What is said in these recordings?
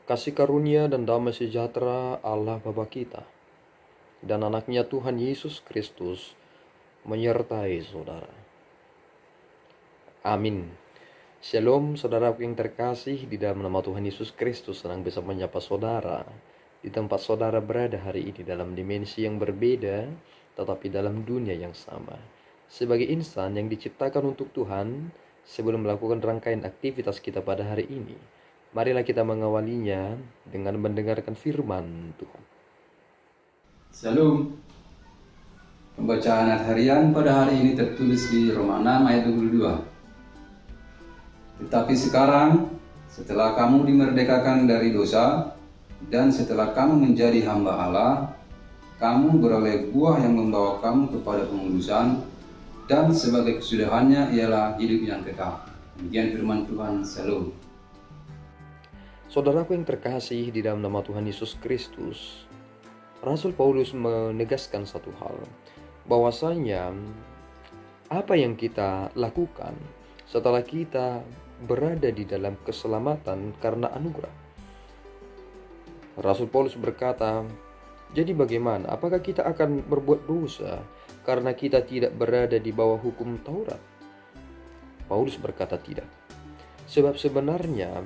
Kasih karunia dan damai sejahtera Allah Bapa kita dan anaknya Tuhan Yesus Kristus menyertai saudara. Amin. Shalom saudaraku yang terkasih, di dalam nama Tuhan Yesus Kristus senang bisa menyapa saudara di tempat saudara berada hari ini dalam dimensi yang berbeda tetapi dalam dunia yang sama. Sebagai insan yang diciptakan untuk Tuhan, sebelum melakukan rangkaian aktivitas kita pada hari ini, marilah kita mengawalinya dengan mendengarkan firman Tuhan. Shalom. Pembacaan ayat harian pada hari ini tertulis di Roma 6 ayat 22. Tetapi sekarang, setelah kamu dimerdekakan dari dosa, dan setelah kamu menjadi hamba Allah, kamu beroleh buah yang membawa kamu kepada pengudusan, dan sebagai kesudahannya ialah hidup yang kekal. Demikian firman Tuhan. Shalom. Saudaraku yang terkasih di dalam nama Tuhan Yesus Kristus, Rasul Paulus menegaskan satu hal, bahwasanya apa yang kita lakukan setelah kita berada di dalam keselamatan karena anugerah. Rasul Paulus berkata, jadi bagaimana? Apakah kita akan berbuat dosa karena kita tidak berada di bawah hukum Taurat? Paulus berkata tidak. Sebab sebenarnya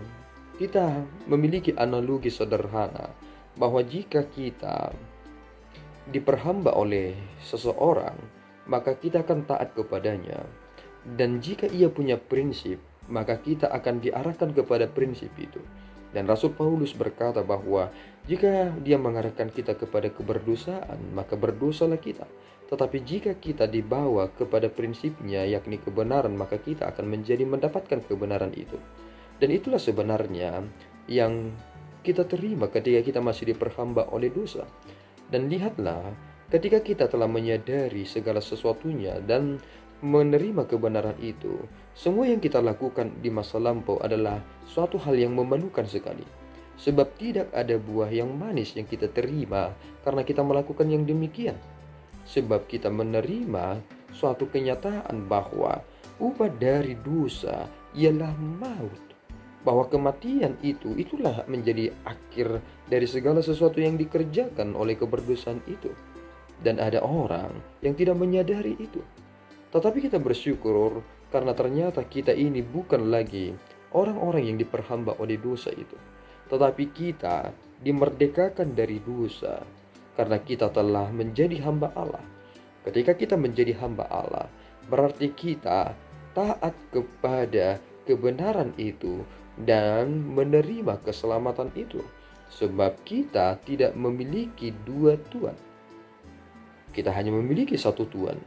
kita memiliki analogi sederhana bahwa jika kita diperhamba oleh seseorang, maka kita akan taat kepadanya. Dan jika ia punya prinsip, maka kita akan diarahkan kepada prinsip itu. Dan Rasul Paulus berkata bahwa jika dia mengarahkan kita kepada keberdosaan, maka berdosalah kita. Tetapi jika kita dibawa kepada prinsipnya, yakni kebenaran, maka kita akan mendapatkan kebenaran itu. Dan itulah sebenarnya yang kita terima ketika kita masih diperhamba oleh dosa. Dan lihatlah, ketika kita telah menyadari segala sesuatunya dan menerima kebenaran itu, semua yang kita lakukan di masa lampau adalah suatu hal yang memalukan sekali. Sebab tidak ada buah yang manis yang kita terima karena kita melakukan yang demikian. Sebab kita menerima suatu kenyataan bahwa upah dari dosa ialah maut. Bahwa kematian itulah menjadi akhir dari segala sesuatu yang dikerjakan oleh keberdosaan itu. Dan ada orang yang tidak menyadari itu. Tetapi kita bersyukur karena ternyata kita ini bukan lagi orang-orang yang diperhamba oleh dosa itu. Tetapi kita dimerdekakan dari dosa karena kita telah menjadi hamba Allah. Ketika kita menjadi hamba Allah, berarti kita taat kepada kebenaran itu dan menerima keselamatan itu. Sebab kita tidak memiliki dua Tuhan. Kita hanya memiliki satu Tuhan.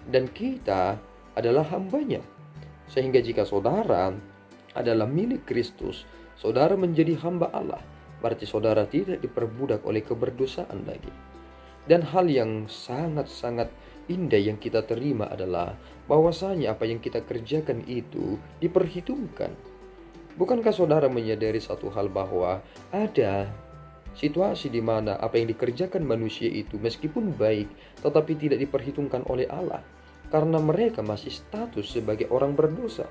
Dan kita adalah hambanya. Sehingga jika saudara adalah milik Kristus, saudara menjadi hamba Allah. Berarti saudara tidak diperbudak oleh keberdosaan lagi. Dan hal yang sangat-sangat indah yang kita terima adalah bahwasanya apa yang kita kerjakan itu diperhitungkan. Bukankah saudara menyadari satu hal bahwa ada situasi di mana apa yang dikerjakan manusia itu meskipun baik tetapi tidak diperhitungkan oleh Allah karena mereka masih status sebagai orang berdosa.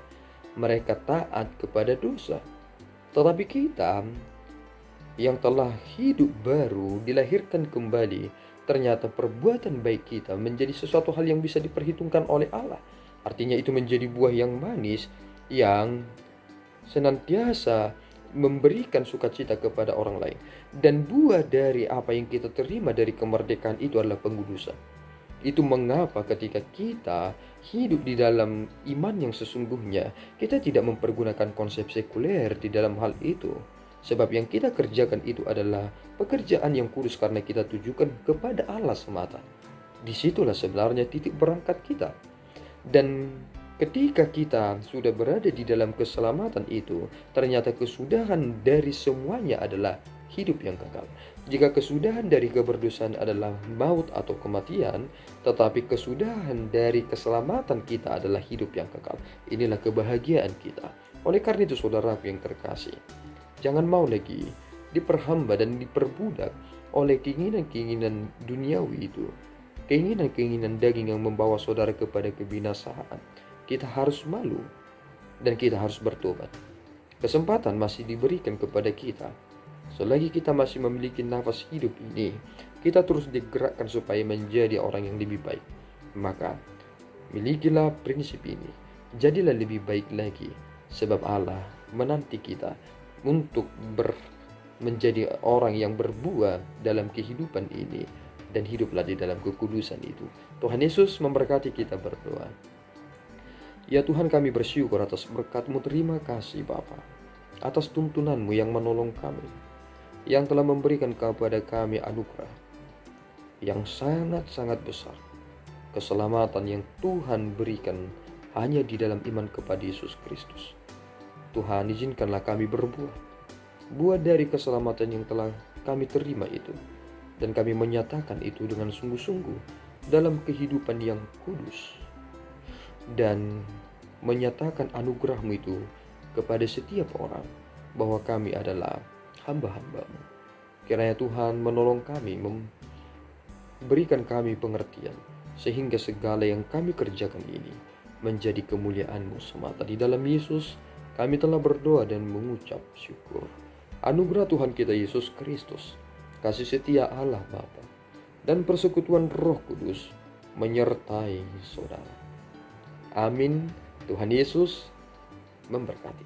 Mereka taat kepada dosa. Tetapi kita yang telah hidup baru, dilahirkan kembali, ternyata perbuatan baik kita menjadi sesuatu hal yang bisa diperhitungkan oleh Allah. Artinya itu menjadi buah yang manis yang senantiasa memberikan sukacita kepada orang lain. Dan buah dari apa yang kita terima dari kemerdekaan itu adalah pengudusan. Itu mengapa ketika kita hidup di dalam iman yang sesungguhnya, kita tidak mempergunakan konsep sekuler di dalam hal itu. Sebab yang kita kerjakan itu adalah pekerjaan yang kudus karena kita tujukan kepada Allah semata. Disitulah sebenarnya titik berangkat kita. Dan ketika kita sudah berada di dalam keselamatan itu, ternyata kesudahan dari semuanya adalah hidup yang kekal. Jika kesudahan dari keberdosaan adalah maut atau kematian, tetapi kesudahan dari keselamatan kita adalah hidup yang kekal. Inilah kebahagiaan kita. Oleh karena itu saudaraku yang terkasih, jangan mau lagi diperhamba dan diperbudak oleh keinginan-keinginan duniawi itu. Keinginan-keinginan daging yang membawa saudara kepada kebinasaan. Kita harus malu dan kita harus bertobat. Kesempatan masih diberikan kepada kita. Selagi kita masih memiliki nafas hidup ini, kita terus digerakkan supaya menjadi orang yang lebih baik. Maka, milikilah prinsip ini. Jadilah lebih baik lagi, sebab Allah menanti kita untuk menjadi orang yang berbuah dalam kehidupan ini, dan hiduplah di dalam kekudusan itu. Tuhan Yesus memberkati kita berdoa. Ya Tuhan, kami bersyukur atas berkat-Mu. Terima kasih Bapa, atas tuntunan-Mu yang menolong kami, yang telah memberikan kepada kami anugerah yang sangat-sangat besar. Keselamatan yang Tuhan berikan hanya di dalam iman kepada Yesus Kristus. Tuhan, izinkanlah kami berbuah buah dari keselamatan yang telah kami terima itu, dan kami menyatakan itu dengan sungguh-sungguh dalam kehidupan yang kudus, dan menyatakan anugerah-Mu itu kepada setiap orang, bahwa kami adalah hamba-hamba-Mu. Kiranya Tuhan menolong kami, memberikan kami pengertian, sehingga segala yang kami kerjakan ini menjadi kemuliaan-Mu semata. Di dalam Yesus kami telah berdoa dan mengucap syukur. Anugerah Tuhan kita Yesus Kristus, kasih setia Allah Bapa, dan persekutuan Roh Kudus menyertai saudara. Amin. Tuhan Yesus memberkati.